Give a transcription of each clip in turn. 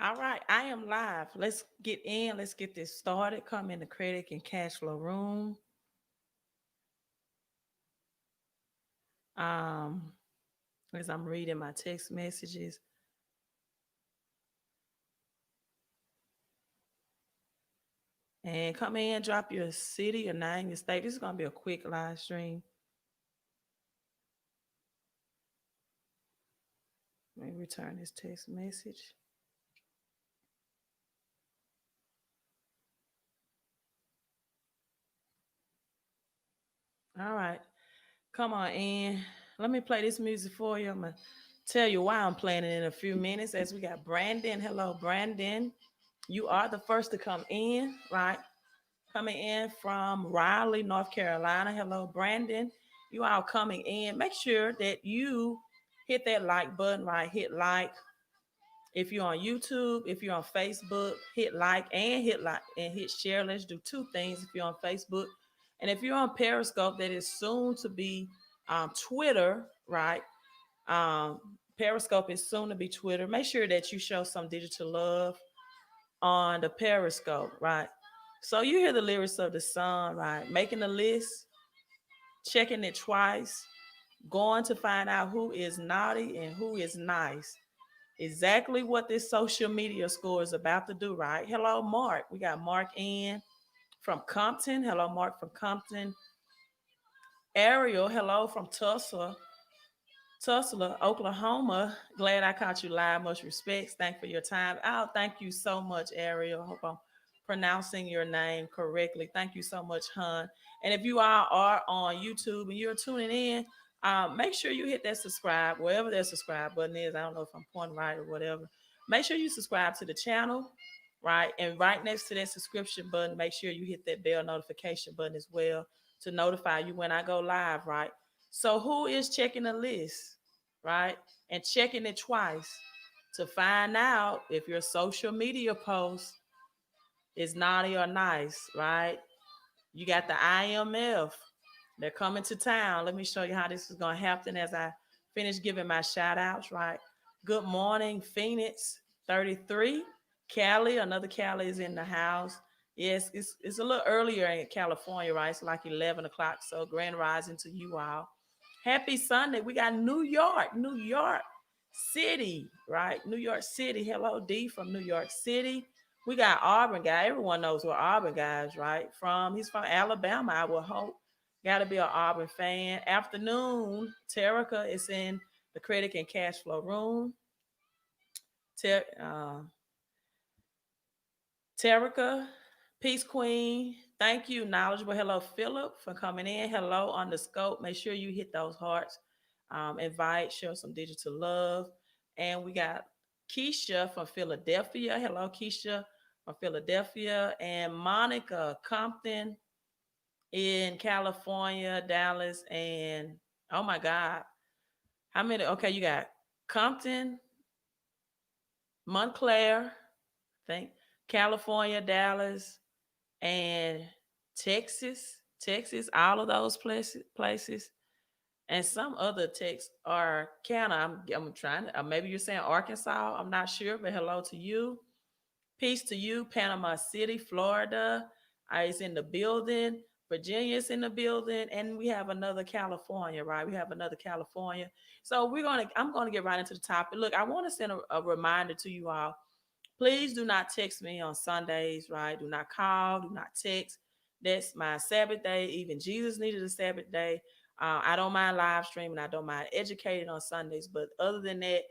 All right, I am live. Let's get in. Let's get this started. Come in the credit and cash flow room. Um, as I'm reading my text messages, and come in, drop your city, your name, your state. This is gonna be a quick live stream. Let me return this text message. All right, come on in. Let me play this music for you. I'm gonna tell you why I'm playing it in a few minutes. As we got Brandon. Hello, Brandon. You are the first to come in, right? Coming in from Raleigh, North Carolina. Hello, Brandon. You all coming in. Make sure that you hit that like button, right? Hit like. If you're on YouTube, if you're on Facebook, hit like and hit share. Let's do two things if you're on Facebook. And if you're on Periscope, that is soon to be Twitter, right? Um, Periscope is soon to be Twitter. Make sure that you show some digital love on the Periscope, right? So you hear the lyrics of the song, right? Making a list, checking it twice, going to find out who is naughty and who is nice. Exactly what this social media score is about to do, right? Hello, Mark. We got Mark in from Compton. Hello, Mark from Compton. Ariel, hello from Tulsa, Oklahoma. Glad I caught you live. Much respects. Thank for your time. Oh, thank you so much, Ariel. Hope I'm pronouncing your name correctly. Thank you so much, hon. And if you all are on YouTube and you're tuning in, make sure you hit that subscribe, wherever that subscribe button is. I don't know if I'm pointing right or whatever. Make sure you subscribe to the channel, right? And right next to that subscription button, make sure you hit that bell notification button as well to notify you when I go live, right? So who is checking the list, right? And checking it twice to find out if your social media post is naughty or nice, right? You got the IMF. They're coming to town. Let me show you how this is going to happen as I finish giving my shout outs, right? Good morning, Phoenix 33. Cali, another Cali is in the house. Yes, it's a little earlier in California, right? It's like 11 o'clock. So grand rising to you all. Happy Sunday. We got New York City, right? New York City. Hello, D from New York City. We got Auburn guy. Everyone knows where Auburn guys, right? He's from Alabama, I would hope. Got to be an Auburn fan. Afternoon, Terica is in the credit and cash flow room. Ter- uh, Terica, Peace Queen. Thank you, knowledgeable. Hello, Philip, for coming in. Hello on the scope. Make sure you hit those hearts. Invite, show some digital love. And we got Keisha from Philadelphia. Hello, Keisha from Philadelphia. And Monica Compton in California, Dallas, and oh my God. How many? Okay, you got Compton, Montclair, I think, California, Dallas, and Texas, all of those places, and some other texts are kind of. I'm trying to. Maybe you're saying Arkansas. I'm not sure, but hello to you. Peace to you, Panama City, Florida. Is in the building. Virginia's in the building, and we have another California, right? We have another California. So I'm gonna get right into the topic. Look, I want to send a reminder to you all. Please do not text me on Sundays, right? Do not call, do not text. That's my Sabbath day. Even Jesus needed a Sabbath day. I don't mind live streaming. I don't mind educating on Sundays. But other than that,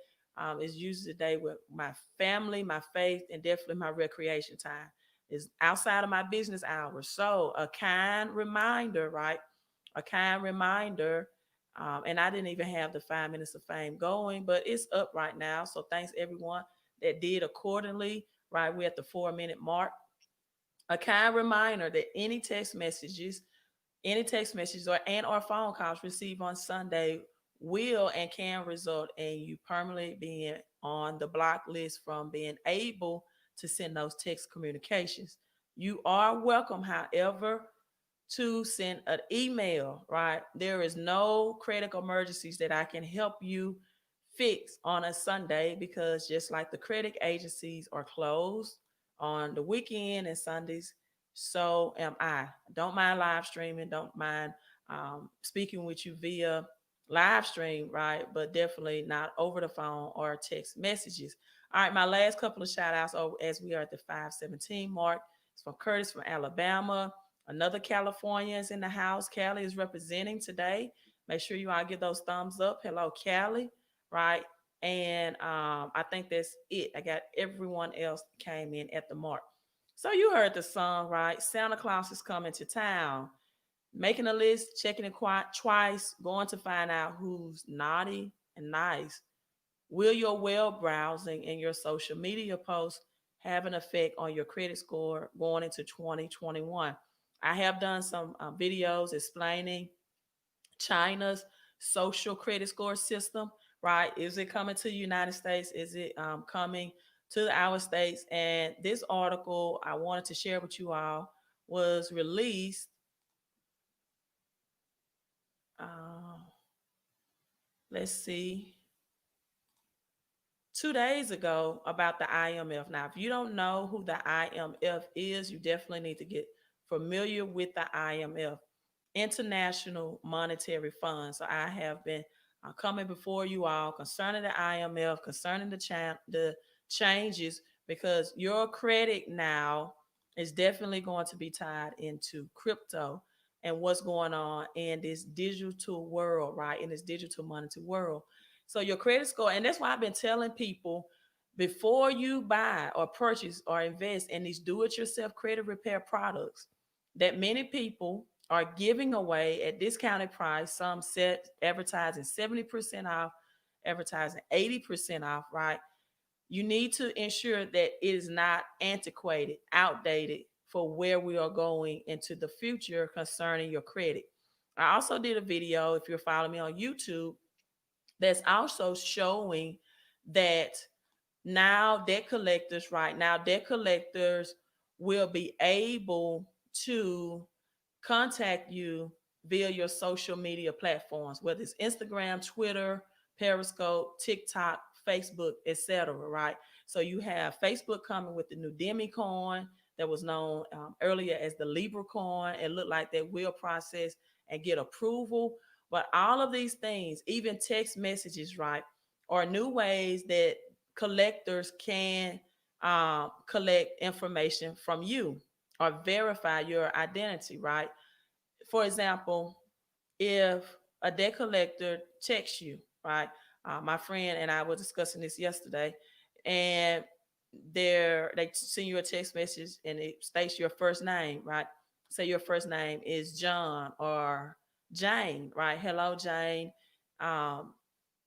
it's usually the day with my family, my faith, and definitely my recreation time. Is outside of my business hours. So a kind reminder, right? A kind reminder. And I didn't even have the 5 minutes of fame going, but it's up right now. So thanks everyone that did accordingly. Right, we're at the 4 minute mark. A kind reminder that any text messages or phone calls received on Sunday will and can result in you permanently being on the block list from being able to send those text communications. You are welcome, however, to send an email, right? There is no critical emergencies that I can help you fixed on a Sunday because just like the credit agencies are closed on the weekend and Sundays, so am I. Don't mind live streaming, don't mind speaking with you via live stream, right? But definitely not over the phone or text messages. All right, my last couple of shout outs as we are at the 517 mark. It's from Curtis from Alabama. Another California is in the house. Cali is representing today. Make sure you all give those thumbs up. Hello, Cali, right? And I think that's it. I got everyone else came in at the mark. So you heard the song, right? Santa Claus is coming to town. Making a list, checking it twice, going to find out who's naughty and nice. Will your web browsing and your social media posts have an effect on your credit score going into 2021? I have done some videos explaining China's social credit score system, right? Is it coming to the United States? Is it coming to our states? And this article I wanted to share with you all was released. Uh, let's see. 2 days ago about the IMF. Now, if you don't know who the IMF is, you definitely need to get familiar with the IMF, International Monetary Fund. So I have been coming before you all concerning the IMF, concerning the changes, because your credit now is definitely going to be tied into crypto and what's going on in this digital world, right? In this digital monetary world. So your credit score, and that's why I've been telling people before you buy or purchase or invest in these do-it-yourself credit repair products that many people are giving away at discounted price. Some set advertising 70% off, advertising 80% off, right? You need to ensure that it is not antiquated, outdated for where we are going into the future concerning your credit. I also did a video, if you're following me on YouTube, that's also showing that now debt collectors, right now, debt collectors will be able to contact you via your social media platforms, whether it's Instagram, Twitter, Periscope, TikTok, Facebook, etc. Right? So you have Facebook coming with the new Demi coin that was known earlier as the Libra coin. It looked like they will process and get approval. But all of these things, even text messages, right, are new ways that collectors can collect information from you or verify your identity, right? For example, if a debt collector texts you, right? My friend and I were discussing this yesterday, and they send you a text message and it states your first name, right? Say your first name is John or Jane, right? Hello, Jane. Um,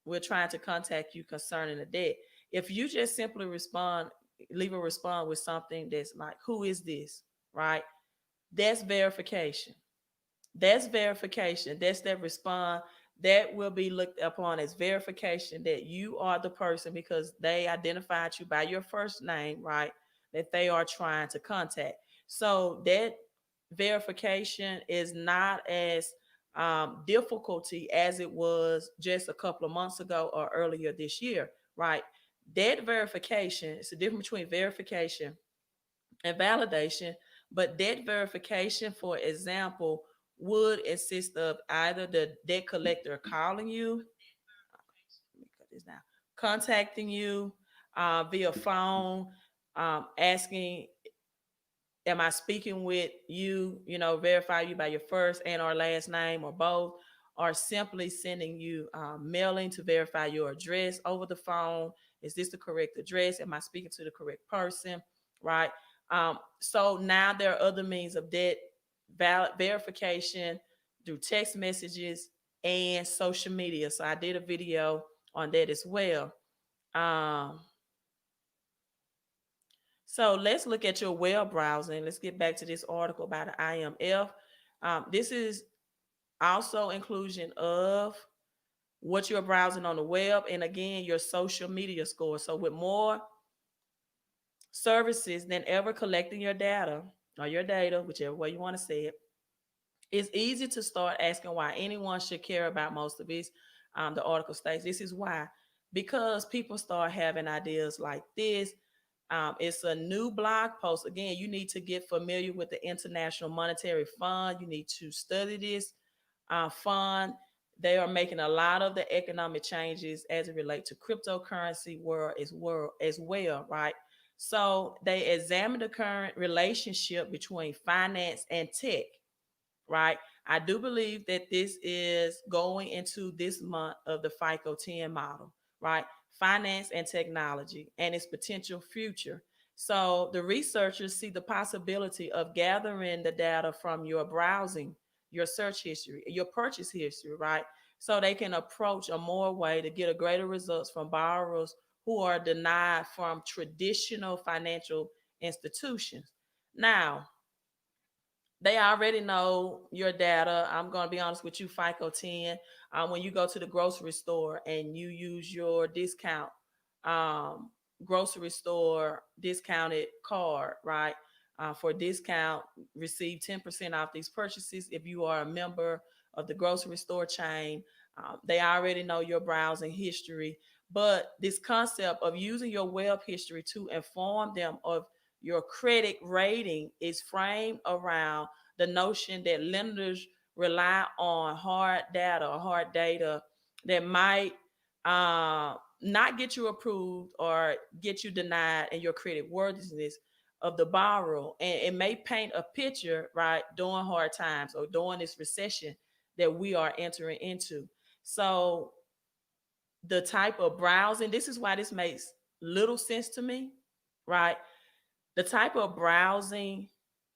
we're trying to contact you concerning a debt. If you just simply respond, leave a response with something that's like, "Who is this?" Right? That's verification. That's verification. That's that response that will be looked upon as verification that you are the person because they identified you by your first name, right? That they are trying to contact. So that verification is not as difficulty as it was just a couple of months ago or earlier this year, right? That verification, it's the difference between verification and validation. But debt verification, for example, would insist of either the debt collector calling you, let me cut this down, contacting you via phone, asking, am I speaking with you, verify you by your first and or last name or both, or simply sending you mailing to verify your address over the phone. Is this the correct address? Am I speaking to the correct person? Right. So now there are other means of debt verification through text messages and social media. So I did a video on that as well. Um, so let's look at your web browsing. Let's get back to this article about the IMF. This is also inclusion of what you're browsing on the web, and again, your social media score. So with more services than ever collecting your data or your data, whichever way you want to say it, it's easy to start asking why anyone should care about most of this. The article states this is why because people start having ideas like this. It's a new blog post. Again, you need to get familiar with the International Monetary Fund. You need to study this fund. They are making a lot of the economic changes as it relates to cryptocurrency world as well, right? So they examine the current relationship between finance and tech, right? I do believe that this is going into this month of the FICO 10 model, right? Finance and technology and its potential future. So the researchers see the possibility of gathering the data from your browsing, your search history, your purchase history, right? So they can approach a more way to get a greater results from borrowers who are denied from traditional financial institutions. Now, they already know your data. I'm going to be honest with you, FICO 10. When you go to the grocery store and you use your discount, um, grocery store discounted card, right? For discount, receive 10% off these purchases if you are a member of the grocery store chain. They already know your browsing history. But this concept of using your web history to inform them of your credit rating is framed around the notion that lenders rely on hard data or hard data that might not get you approved or get you denied in your credit worthiness of the borrower. And it may paint a picture, right, during hard times or during this recession that we are entering into. So the type of browsing, this is why this makes little sense to me, right? The type of browsing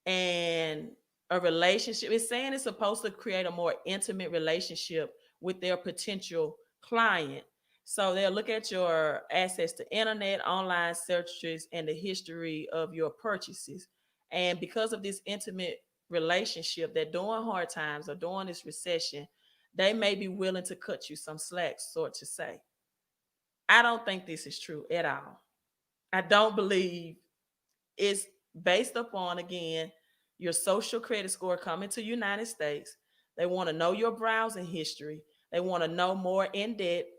and a relationship, it's saying it's supposed to create a more intimate relationship with their potential client. So they'll look at your access to internet, online searches, and the history of your purchases. And because of this intimate relationship, that during hard times or during this recession, they may be willing to cut you some slack, sort to say. I don't think this is true at all. I don't believe it's based upon, again, your social credit score coming to United States. They want to know your browsing history. They want to know more in depth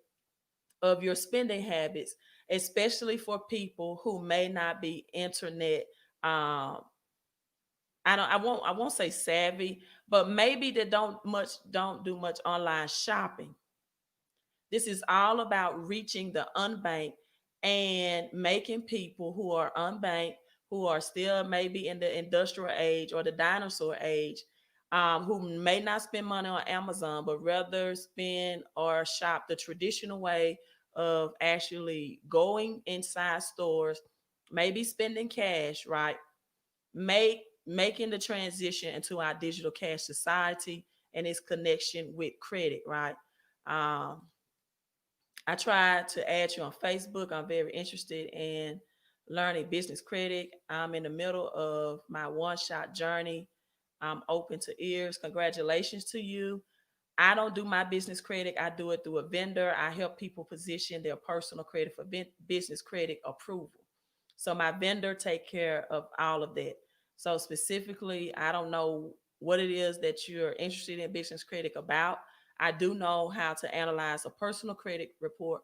of your spending habits, especially for people who may not be internet. Um, I won't say savvy, but maybe they don't do much online shopping. This is all about reaching the unbanked and making people who are unbanked, who are still maybe in the industrial age or the dinosaur age, who may not spend money on Amazon, but rather spend or shop the traditional way of actually going inside stores, maybe spending cash, right? Making the transition into our digital cash society and its connection with credit, right? Um, I tried to add you on Facebook. I'm very interested in learning business credit. I'm in the middle of my one shot journey. I'm open to ears. Congratulations to you. I don't do my business credit. I do it through a vendor. I help people position their personal credit for business credit approval. So my vendor take care of all of that. So specifically, I don't know what it is that you're interested in business credit about. I do know how to analyze a personal credit report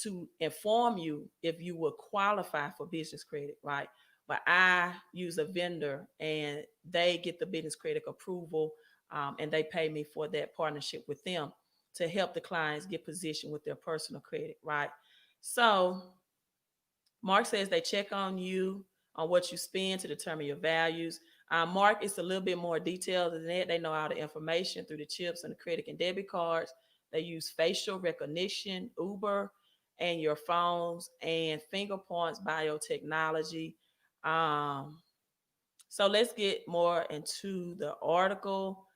to inform you if you will qualify for business credit, right? But I use a vendor and they get the business credit approval, and they pay me for that partnership with them to help the clients get positioned with their personal credit, right? So Mark says they check on you on what you spend to determine your values. Mark is a little bit more detailed than that. They know all the information through the chips and the credit and debit cards. They use facial recognition, Uber, and your phones and finger points biotechnology. Um, so let's get more into the article.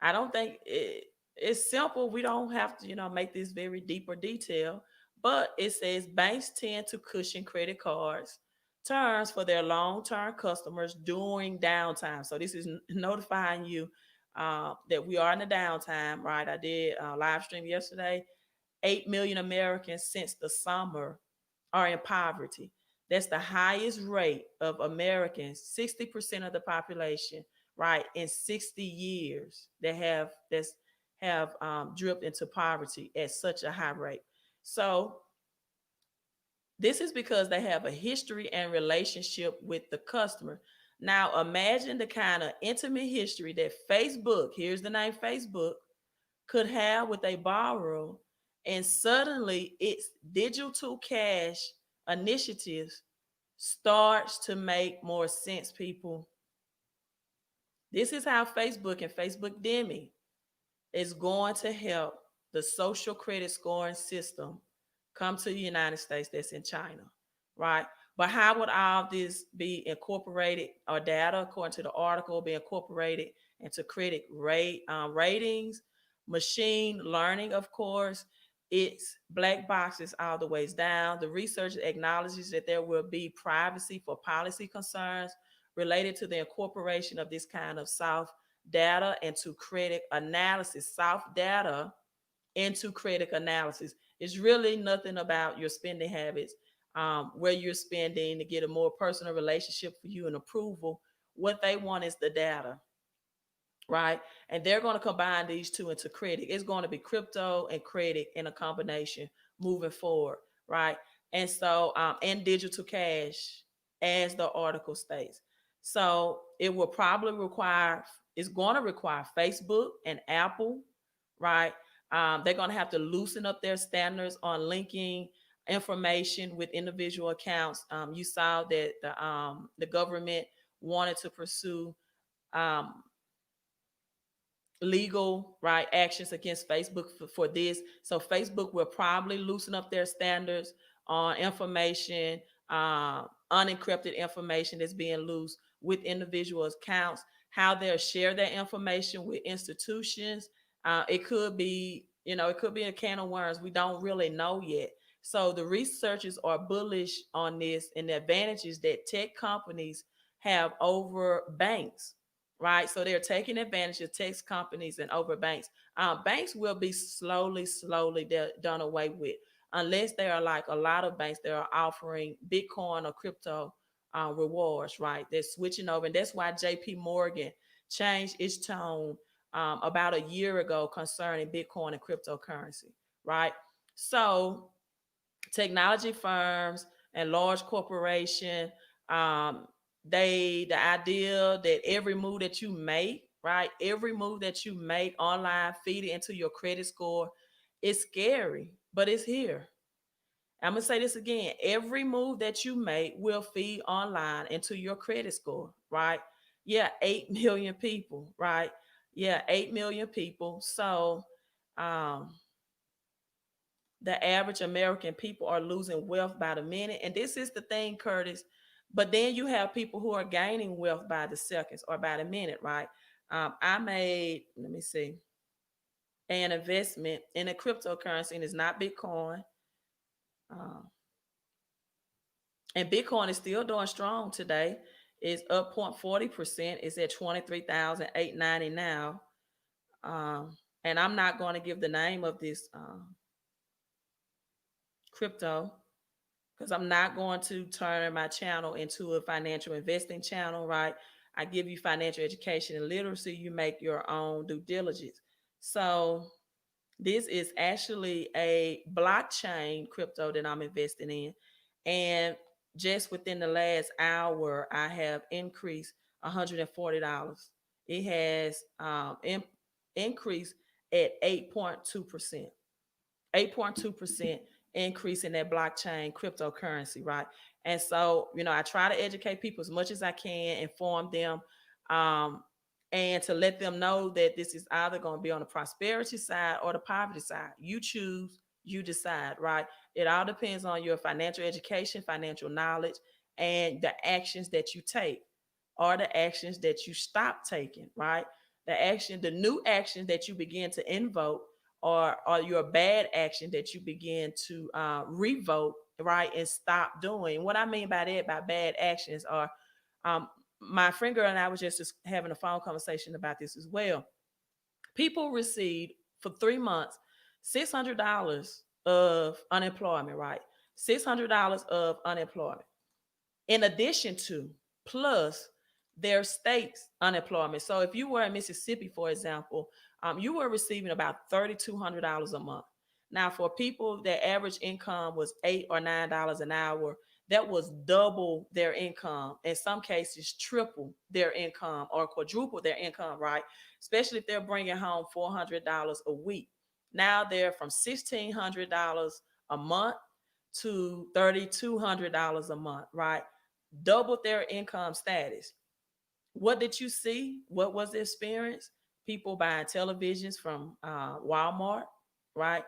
I don't think it's simple. We don't have to, make this very deep or detail, but it says banks tend to cushion credit cards terms for their long-term customers during downtime. So this is notifying you that we are in the downtime, right? I did a live stream yesterday. 8 million Americans since the summer are in poverty. That's the highest rate of Americans, 60% of the population, right, in 60 years that have dripped into poverty at such a high rate. So This is because they have a history and relationship with the customer. Now, imagine the kind of intimate history that Facebook, here's the name Facebook, could have with a borrower, and suddenly its digital cash initiatives starts to make more sense, people. This is how Facebook and Facebook Demi is going to help the social credit scoring system come to the United States that's in China, right? But how would all this be incorporated, or data, according to the article, be incorporated into credit ratings, machine learning, of course? It's black boxes all the ways down. The research acknowledges that there will be privacy for policy concerns related to the incorporation of this kind of soft data into credit analysis, soft data into credit analysis. It's really nothing about your spending habits, where you're spending to get a more personal relationship for you and approval. What they want is the data, right? And they're going to combine these two into credit. It's going to be crypto and credit in a combination moving forward, right? And so, and digital cash, as the article states. So it will probably require, it's going to require Facebook and Apple, right? They're going to have to loosen up their standards on linking information with individual accounts. You saw that the government wanted to pursue um, legal right actions against Facebook for this. So Facebook will probably loosen up their standards on information, unencrypted information that's being loose with individual accounts, how they'll share that information with institutions. It could be, it could be a can of worms. We don't really know yet. So the researchers are bullish on this and the advantages that tech companies have over banks, right? So they're taking advantage of tech companies and over banks. Banks will be slowly done away with, unless there are like a lot of banks that are offering Bitcoin or crypto rewards, right? They're switching over, and that's why J.P. Morgan changed its tone about a year ago concerning Bitcoin and cryptocurrency, right? So technology firms and large corporation, um, the idea that every move that you make, right, every move that you make online, feed it into your credit score, is scary, but it's here. I'm gonna say this again: every move that you make will feed online into your credit score, right? Yeah, 8 million people, right? Yeah, 8 million people. So um the average American people are losing wealth by the minute. And this is the thing, Curtis. But then you have people who are gaining wealth by the seconds or by the minute, right? I made, let me see, an investment in a cryptocurrency, and it's not Bitcoin. Um, and Bitcoin is still doing strong today. It's up 0.40%. It's at 23,890 now. And I'm not going to give the name of this crypto, because I'm not going to turn my channel into a financial investing channel, right? I give you financial education and literacy. You make your own due diligence. So this is actually a blockchain crypto that I'm investing in. And just within the last hour, I have increased $140. It has increased at 8.2%. 8.2% increase in that blockchain cryptocurrency, right? And so, I try to educate people as much as I can, inform them, um, and to let them know that this is either going to be on the prosperity side or the poverty side. You choose, you decide, right? It all depends on your financial education, financial knowledge, and the actions that you take, or the actions that you stop taking, right? The new actions that you begin to invoke, or your bad action that you begin to revoke, right, and stop doing. What I mean by that, by bad actions, are um, my friend girl and I was just having a phone conversation about this as well. People received for 3 months $600 of unemployment, right? $600 of unemployment, in addition to, plus their state's unemployment. So if you were in Mississippi, for example, you were receiving about $3,200 a month. Now, for people that average income was $8 or $9 an hour, that was double their income. In some cases, triple their income or quadruple their income, right? Especially if they're bringing home $400 a week. Now they're from $1,600 a month to $3,200 a month, right? Doubled their income status. What did you see? What was the experience? People buying televisions from Walmart, right?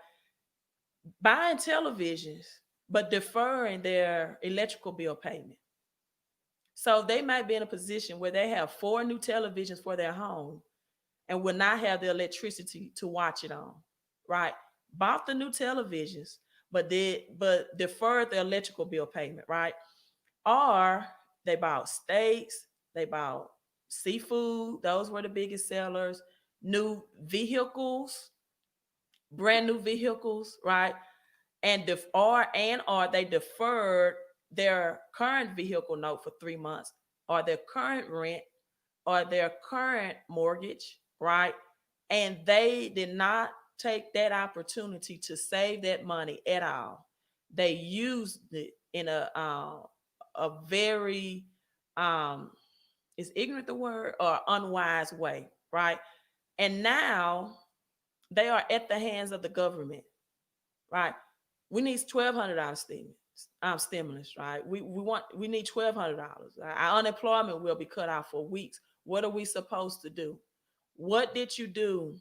Buying televisions, but deferring their electrical bill payment. So they might be in a position where they have four new televisions for their home and will not have the electricity to watch it on, right? Bought the new televisions, but deferred the electrical bill payment, right? Or they bought steaks, they bought seafood, those were the biggest sellers, new vehicles, brand new vehicles, right? And or they deferred their current vehicle note for 3 months, or their current rent, or their current mortgage, right? And they did not take that opportunity to save that money at all. They used it in a very um is ignorant the word or unwise way, right? And now they are at the hands of the government, right? We need $1,200 stimulus, right? We need $1,200. Our unemployment will be cut out for weeks. What are we supposed to do? What did you do,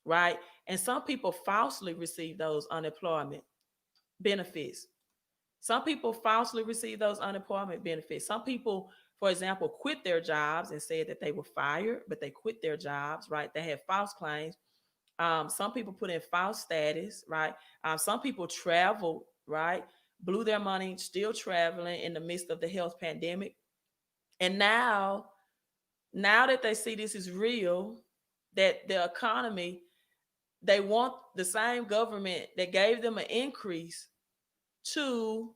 right? And some people falsely receive those unemployment benefits. Some people falsely receive those unemployment benefits. Some people, for example, quit their jobs and said that they were fired, but they quit their jobs, right? They had false claims. Some people put in false status, right? Some people traveled, right? Blew their money, still traveling in the midst of the health pandemic. And now that they see this is real, that the economy, they want the same government that gave them an increase to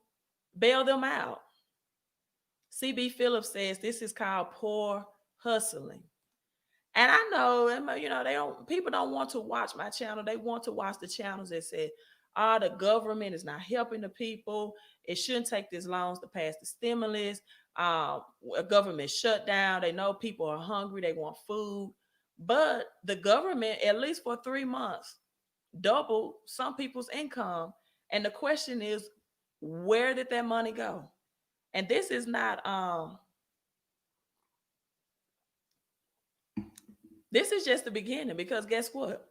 bail them out. CB Phillips says this is called poor hustling. And I know, they don't. People don't want to watch my channel. They want to watch the channels that say, "Ah, the government is not helping the people. It shouldn't take this long to pass the stimulus. A government shutdown. They know people are hungry. They want food, but the government, at least for 3 months, doubled some people's income. And the question is, where did that money go? And this is not. This is just the beginning, because guess what?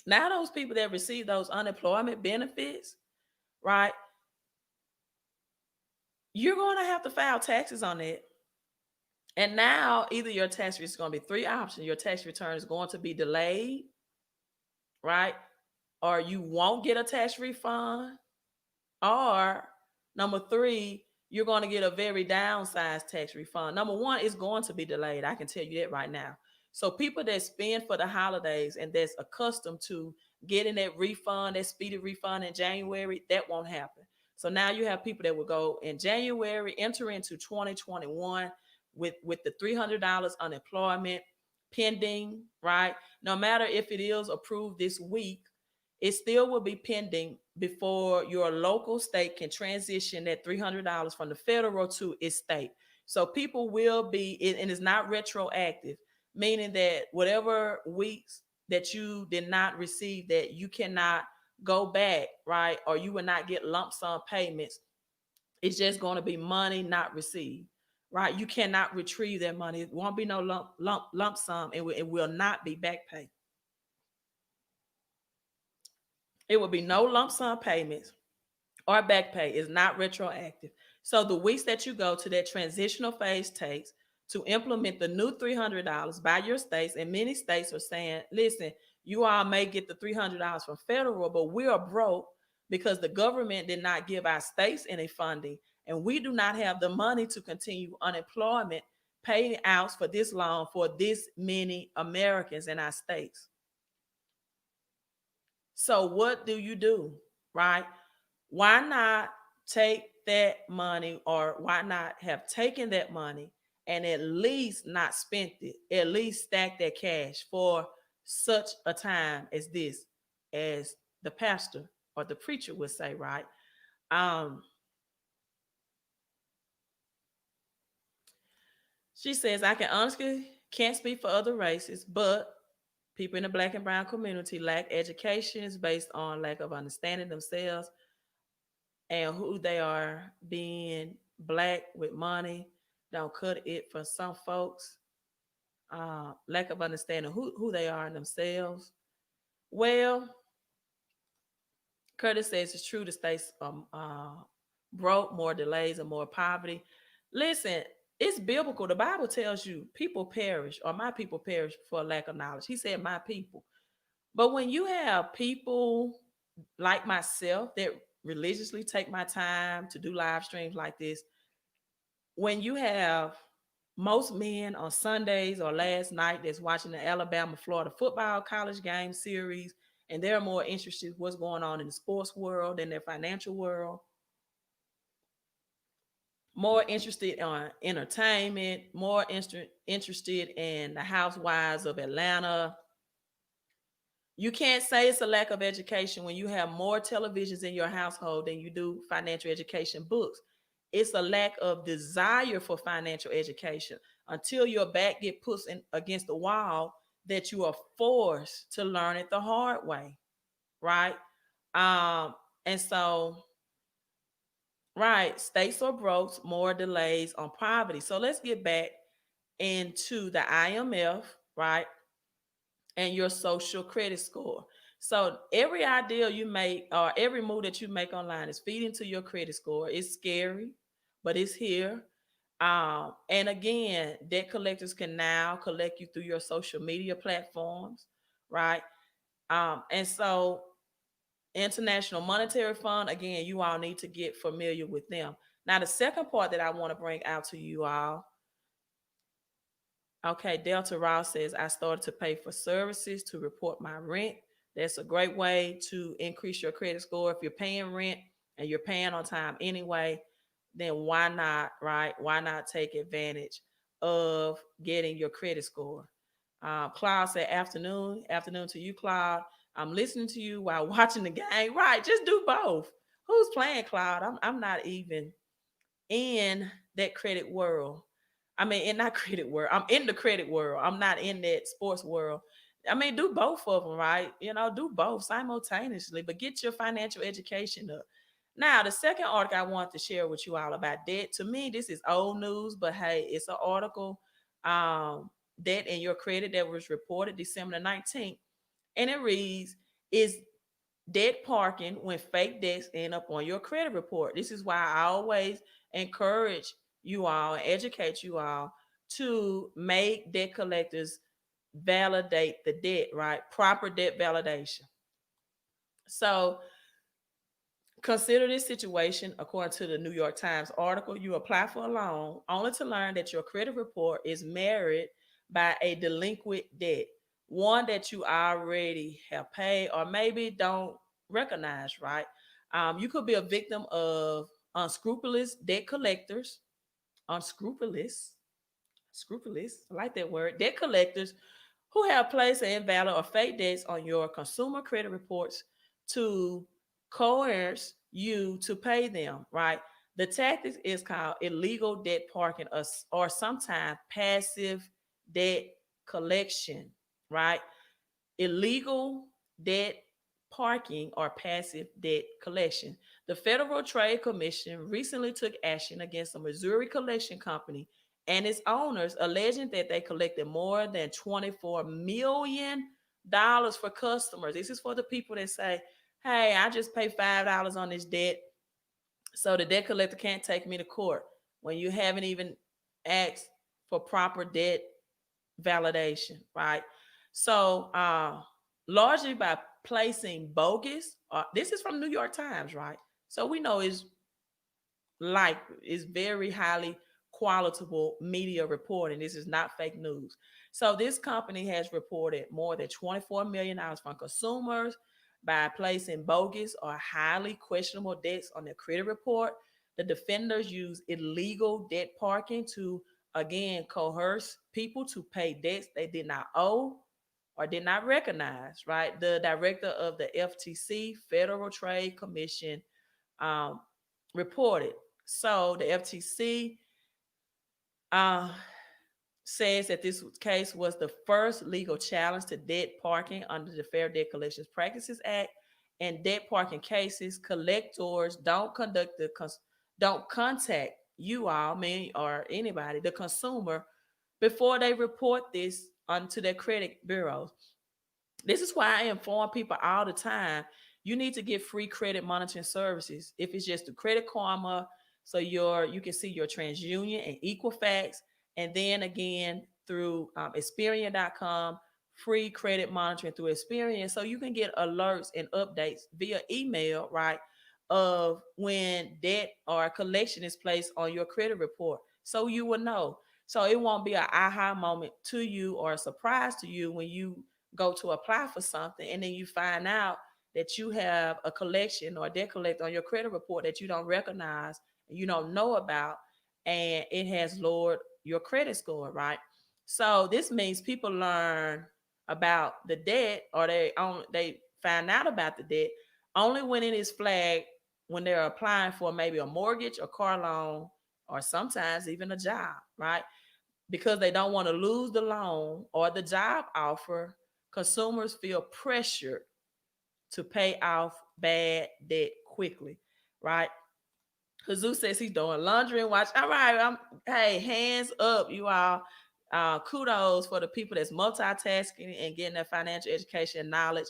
Now those people that receive those unemployment benefits, right? You're going to have to file taxes on it. And now either your tax return is going to be three options. Your tax return is going to be delayed, right? Or you won't get a tax refund. Or number three, you're going to get a very downsized tax refund. Number one, it's going to be delayed. I can tell you that right now. So people that spend for the holidays and that's accustomed to getting that refund, that speedy refund in January, that won't happen. So now you have people that will go in January, enter into 2021 with the $300 unemployment pending, right? No matter if it is approved this week, it still will be pending before your local state can transition that $300 from the federal to its state. So people will be, and it's not retroactive, meaning that whatever weeks that you did not receive, that you cannot go back, right? Or you will not get lump sum payments. It's just going to be money not received, right? You cannot retrieve that money. It won't be no lump sum, and it will not be back pay. It will be no lump sum payments or back pay. Is not retroactive. So the weeks that you go to that transitional phase takes to implement the new $300 by your states, and many states are saying, listen, you all may get the $300 from federal, but we are broke because the government did not give our states any funding, and we do not have the money to continue unemployment paying out for this long for this many Americans in our states. So what do, right? Why not take that money, or why not have taken that money and at least not spent it, at least stack that cash for such a time as this, as the pastor or the preacher would say, right? Um, she says, I can honestly can't speak for other races, but people in the black and brown community lack education is based on lack of understanding themselves and who they are. Being black with money don't cut it for some folks. Lack of understanding who they are in themselves. Well, Curtis says it's true the states broke, more delays, and more poverty. Listen, it's biblical. The Bible tells you people perish, or my people perish for lack of knowledge. He said, my people. But when you have people like myself that religiously take my time to do live streams like this, when you have most men on Sundays or last night that's watching the Alabama Florida football college game series, and they're more interested in what's going on in the sports world than their financial world, more interested in entertainment, more interested in the housewives of Atlanta. You can't say it's a lack of education when you have more televisions in your household than you do financial education books. It's a lack of desire for financial education until your back get pushed against the wall that you are forced to learn it the hard way, right? Um, and so, right, states are broke, more delays on poverty. So let's get back into the IMF, right? And your social credit score. So every idea you make or every move that you make online is feeding to your credit score. It's scary, but it's here. And again, debt collectors can now collect you through your social media platforms, right? And so International Monetary Fund, again, you all need to get familiar with them. Now, the second part that I want to bring out to you all. Okay, Delta Ross says, I started to pay for services to report my rent. That's a great way to increase your credit score. If you're paying rent and you're paying on time anyway, then why not, right? Why not take advantage of getting your credit score? Claude said, afternoon to you, Claude. I'm listening to you while watching the game. Right, just do both. Who's playing, Claude? I'm not even in that credit world. I mean, in that credit world, I'm in the credit world. I'm not in that sports world. I mean, do both of them, right? Do both simultaneously, but get your financial education up. Now, the second article I want to share with you all about debt. To me, this is old news, but hey, it's an article, debt and your credit that was reported December 19th. And it reads, is debt parking when fake debts end up on your credit report. This is why I always encourage you all and educate you all to make debt collectors validate the debt, right? Proper debt validation. So consider this situation according to the New York Times article. You apply for a loan only to learn that your credit report is marred by a delinquent debt, one that you already have paid or maybe don't recognize, right? You could be a victim of unscrupulous debt collectors, unscrupulous, scrupulous, I like that word, debt collectors who have placed an invalid or fake debts on your consumer credit reports to coerce you to pay them, right? The tactic is called illegal debt parking or sometimes passive debt collection, right? Illegal debt parking or passive debt collection. The Federal Trade Commission recently took action against a Missouri collection company and its owners, alleging that they collected more than $24 million for customers. This is for the people that say, hey, I just paid $5 on this debt, so the debt collector can't take me to court when you haven't even asked for proper debt validation, right? So, largely by placing bogus, this is from New York Times, right? So we know it's very highly qualitable media reporting. This is not fake news. So this company has reported more than $24 million from consumers by placing bogus or highly questionable debts on their credit report. The defenders use illegal debt parking to again coerce people to pay debts they did not owe. or did not recognize, right? The director of the FTC, Federal Trade Commission, um, reported. So the FTC uh, says that this case was the first legal challenge to debt parking under the Fair Debt Collections Practices Act. And debt parking cases, collectors don't contact you all, me or anybody, the consumer, before they report this onto their credit bureaus. This is why I inform people all the time. You need to get free credit monitoring services. If it's just the Credit Karma, so you can see your TransUnion and Equifax, and then again through Experian.com, free credit monitoring through Experian, so you can get alerts and updates via email, right, of when debt or collection is placed on your credit report, so you will know. So it won't be an aha moment to you or a surprise to you when you go to apply for something and then you find out that you have a collection or debt collect on your credit report that you don't recognize and you don't know about, and it has lowered your credit score, right? So this means people learn about the debt, or they find out about the debt only when it is flagged when they're applying for maybe a mortgage or car loan, or sometimes even a job, right? Because they don't want to lose the loan or the job offer, consumers feel pressured to pay off bad debt quickly, right? Jesus says he's doing laundry and watch. All right, hey, hands up, you all. Kudos for the people that's multitasking and getting their financial education and knowledge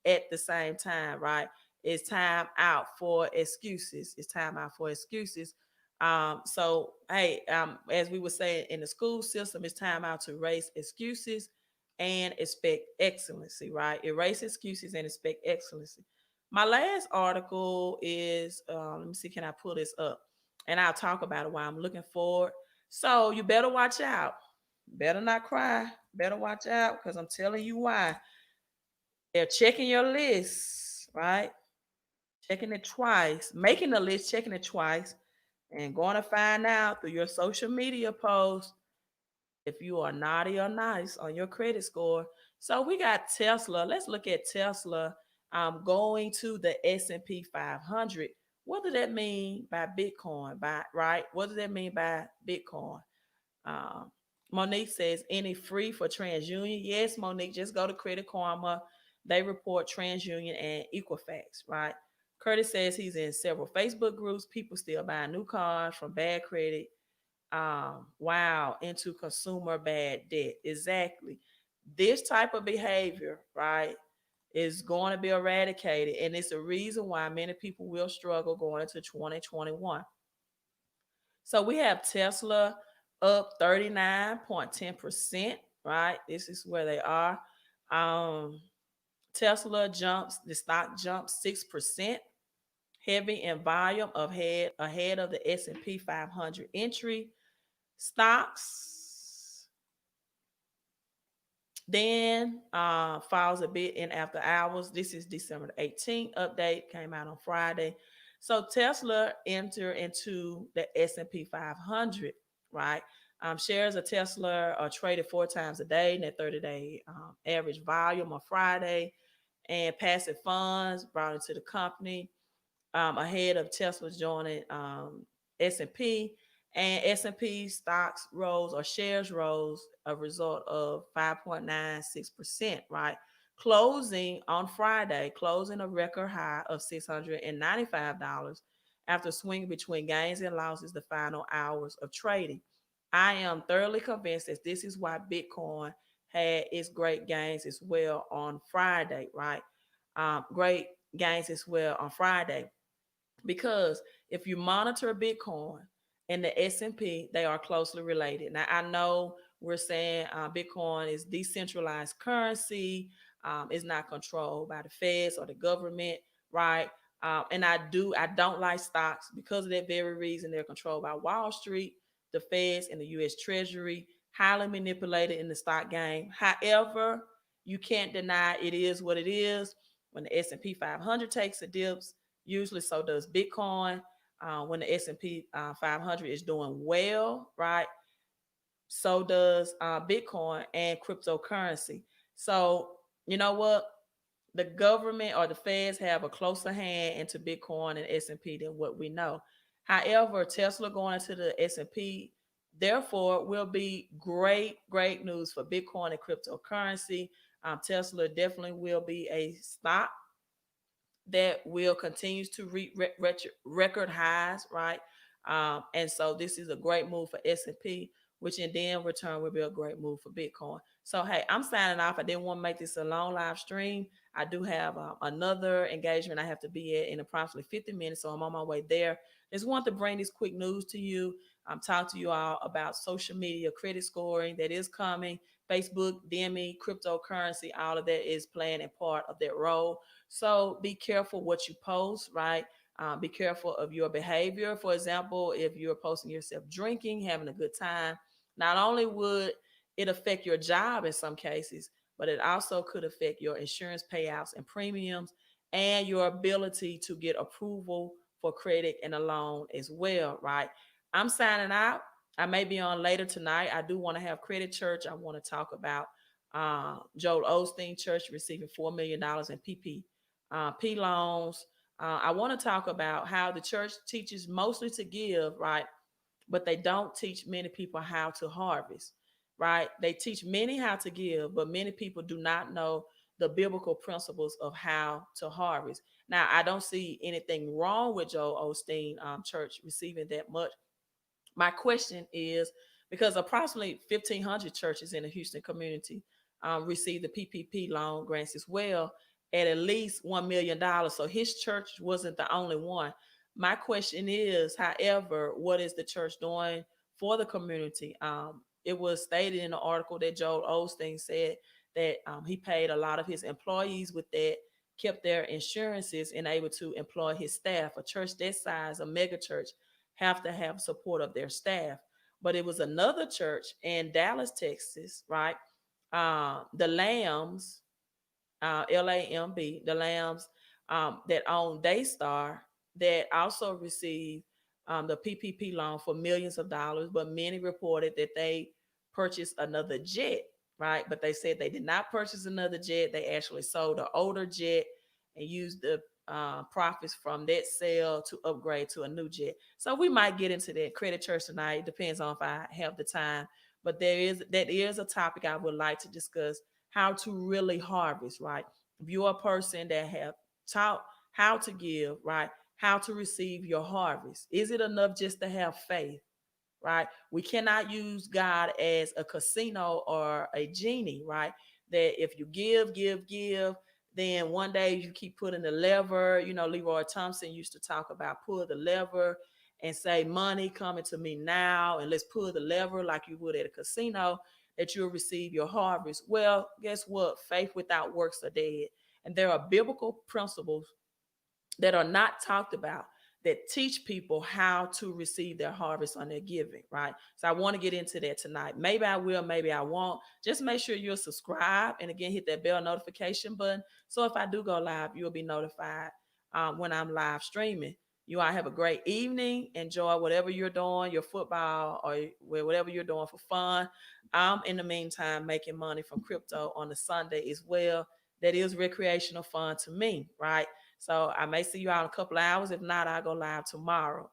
at the same time, right? It's time out for excuses. It's time out for excuses. So hey, as we were saying in the school system, it's time out to erase excuses and expect excellency, right? Erase excuses and expect excellency. My last article is, let me see, can I pull this up? And I'll talk about it while I'm looking forward. So you better watch out. Better not cry. Better watch out because I'm telling you why. They're checking your list, right? Checking it twice, making the list, checking it twice, and going to find out through your social media posts if you are naughty or nice on your credit score. So we got Tesla. Let's look at Tesla going to the S&P 500. What does that mean by Bitcoin? By right? What does that mean by Bitcoin? Um, Monique says any free for TransUnion? Yes, Monique. Just go to Credit Karma. They report TransUnion and Equifax. Right? Curtis says he's in several Facebook groups. People still buying new cars from bad credit, wow, into consumer bad debt. Exactly. This type of behavior, right, is going to be eradicated. And it's a reason why many people will struggle going into 2021. So we have Tesla up 39.10%, right? This is where they are. Um, Tesla jumps, the stock jumps 6%, heavy in volume of ahead of the S&P 500 entry. Stocks then falls a bit in after hours. This is December the 18th update, came out on Friday. So Tesla entered into the S&P 500, right? Shares of Tesla are traded 4 times a day in that 30-day average volume on Friday, and passive funds brought into the company ahead of Tesla joining S&P, and S&P stocks rose or shares rose a result of 5.96%, right? Closing on Friday, closing a record high of $695 after swinging between gains and losses the final hours of trading. I am thoroughly convinced that this is why Bitcoin had its great gains as well on Friday, right? Great gains as well on Friday, because if you monitor Bitcoin and the S&P, they are closely related. Now I know we're saying Bitcoin is decentralized currency, it's not controlled by the feds or the government, right? And I don't like stocks because of that very reason. They're controlled by Wall Street, the feds, and the U.S. Treasury, highly manipulated in the stock game. However, you can't deny it is what it is. When the S&P 500 takes a dips, usually so does Bitcoin. When the S&P 500 is doing well, right, so does Bitcoin and cryptocurrency. So, you know what? The government or the feds have a closer hand into Bitcoin and S&P than what we know. However, Tesla going into the S&P, therefore, will be great news for Bitcoin and cryptocurrency. Tesla definitely will be a stock that will continue to reach record highs, right? And so this is a great move for S&P, which in then return will be a great move for Bitcoin. So hey, I'm signing off. I didn't want to make this a long live stream. I do have another engagement I have to be at in approximately 50 minutes, so I'm on my way there. Just want to bring this quick news to you. Talk to you all about social media credit scoring that is coming. Facebook, DME, cryptocurrency, all of that is playing a part of that role. So be careful what you post, right? Be careful of your behavior. For example, if you're posting yourself drinking, having a good time, not only would it affect your job in some cases, but it also could affect your insurance payouts and premiums and your ability to get approval for credit and a loan as well, right? I'm signing out. I may be on later tonight. I do want to have Credit Church. I want to talk about Joel Osteen Church receiving $4 million in P loans. I want to talk about how the church teaches mostly to give, right? But they don't teach many people how to harvest, right? They teach many how to give, but many people do not know the biblical principles of how to harvest. Now, I don't see anything wrong with Joel Osteen Church receiving that much. My question is, because approximately 1,500 churches in the Houston community received the PPP loan grants as well at least $1 million. So his church wasn't the only one. My question is, however, what is the church doing for the community? It was stated in the article that Joel Osteen said that he paid a lot of his employees with that, kept their insurances, and able to employ his staff. A church that size, a mega church, have to have support of their staff. But it was another church in Dallas, Texas, right? The Lambs, LAMB, the Lambs that own Daystar, that also received the PPP loan for millions of dollars. But many reported that they purchased another jet, right? But they said they did not purchase another jet. They actually sold an older jet and used the profits from that sale to upgrade to a new jet. So we might get into that credit church tonight. It depends on if I have the time. But that is a topic I would like to discuss, how to really harvest, right? If you're a person that have taught how to give, right? How to receive your harvest. Is it enough just to have faith? Right? We cannot use God as a casino or a genie, right? That if you give, then one day you keep putting the lever. You know, Leroy Thompson used to talk about pull the lever and say, money coming to me now, and let's pull the lever like you would at a casino, that you'll receive your harvest. Well, guess what? Faith without works are dead. And there are biblical principles that are not talked about that teach people how to receive their harvest on their giving, right? So I want to get into that tonight. Maybe I will, maybe I won't. Just make sure you're subscribed, and again, hit that bell notification button. So if I do go live, you'll be notified when I'm live streaming. You all have a great evening. Enjoy whatever you're doing, your football or whatever you're doing for fun. I'm in the meantime making money from crypto on the Sunday as well. That is recreational fun to me, right? So I may see you out in a couple of hours. If not, I'll go live tomorrow.